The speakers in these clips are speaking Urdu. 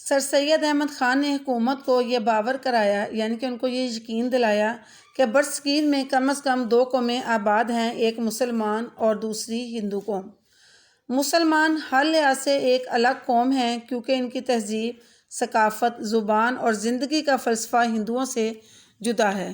سر سید احمد خان نے حکومت کو یہ باور کرایا، یعنی کہ ان کو یہ یقین دلایا کہ برصغیر میں کم از کم 2 قومیں آباد ہیں، ایک مسلمان اور دوسری ہندو قوم۔ مسلمان ہر لحاظ سے ایک الگ قوم ہیں کیونکہ ان کی تہذیب، ثقافت، زبان اور زندگی کا فلسفہ ہندوؤں سے جدا ہے۔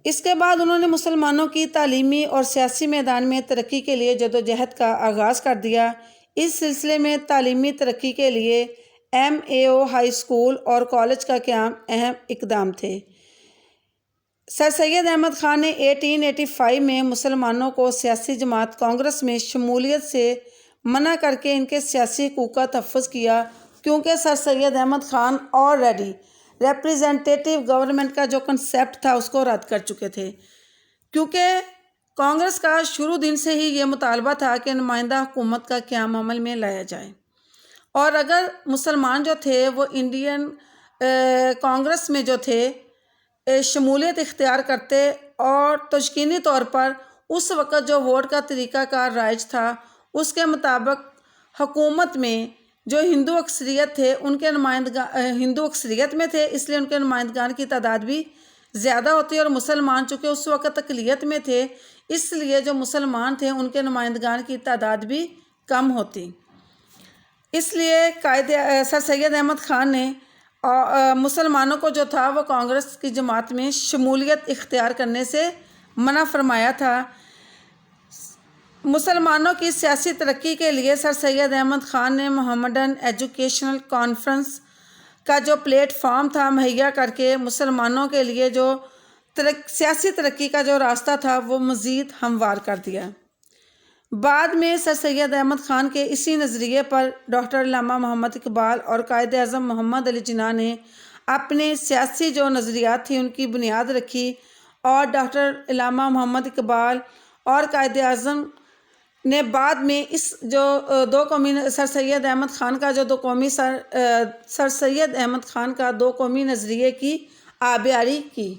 اس کے بعد انہوں نے مسلمانوں کی تعلیمی اور سیاسی میدان میں ترقی کے لیے جدوجہد کا آغاز کر دیا۔ اس سلسلے میں تعلیمی ترقی کے لیے MAO ہائی اسکول اور کالج کا قیام اہم اقدام تھے۔ سر سید احمد خان نے 1885 میں مسلمانوں کو سیاسی جماعت کانگریس میں شمولیت سے منع کر کے ان کے سیاسی حقوق کا تحفظ کیا، کیونکہ sir Syed Ahmad Khan already representative government کا جو کنسیپٹ تھا اس کو رد کر چکے تھے، کیونکہ کانگریس کا شروع دن سے ہی یہ مطالبہ تھا کہ نمائندہ حکومت کا قیام عمل میں لایا جائے، اور اگر مسلمان جو تھے وہ انڈین کانگریس میں جو تھے شمولیت اختیار کرتے اور تشکیلی طور پر اس وقت جو ووٹ کا طریقہ کار رائج تھا اس کے مطابق حکومت میں جو ہندو اکثریت تھے ان کے ہندو اکثریت میں تھے، اس لیے ان کے نمائندگان کی تعداد بھی زیادہ ہوتی، اور مسلمان چونکہ اس وقت اقلیت میں تھے اس لیے جو مسلمان تھے ان کے نمائندگان کی تعداد بھی کم ہوتی۔ اس لیے سر سید احمد خان نے مسلمانوں کو جو تھا وہ کانگریس کی جماعت میں شمولیت اختیار کرنے سے منع فرمایا تھا۔ مسلمانوں کی سیاسی ترقی کے لیے سر سید احمد خان نے محمدن ایجوکیشنل کانفرنس کا جو پلیٹ فارم تھا مہیا کر کے مسلمانوں کے لیے جو سیاسی ترقی کا جو راستہ تھا وہ مزید ہموار کر دیا۔ بعد میں سر سید احمد خان کے اسی نظریے پر ڈاکٹر علامہ محمد اقبال اور قائد اعظم محمد علی جناح نے اپنے سیاسی جو نظریات تھی ان کی بنیاد رکھی، اور ڈاکٹر علامہ محمد اقبال اور قائد اعظم نے بعد میں اس جو سر سید احمد خان کا جو سر سید احمد خان کا 2 قومی نظریے کی آبیاری کی۔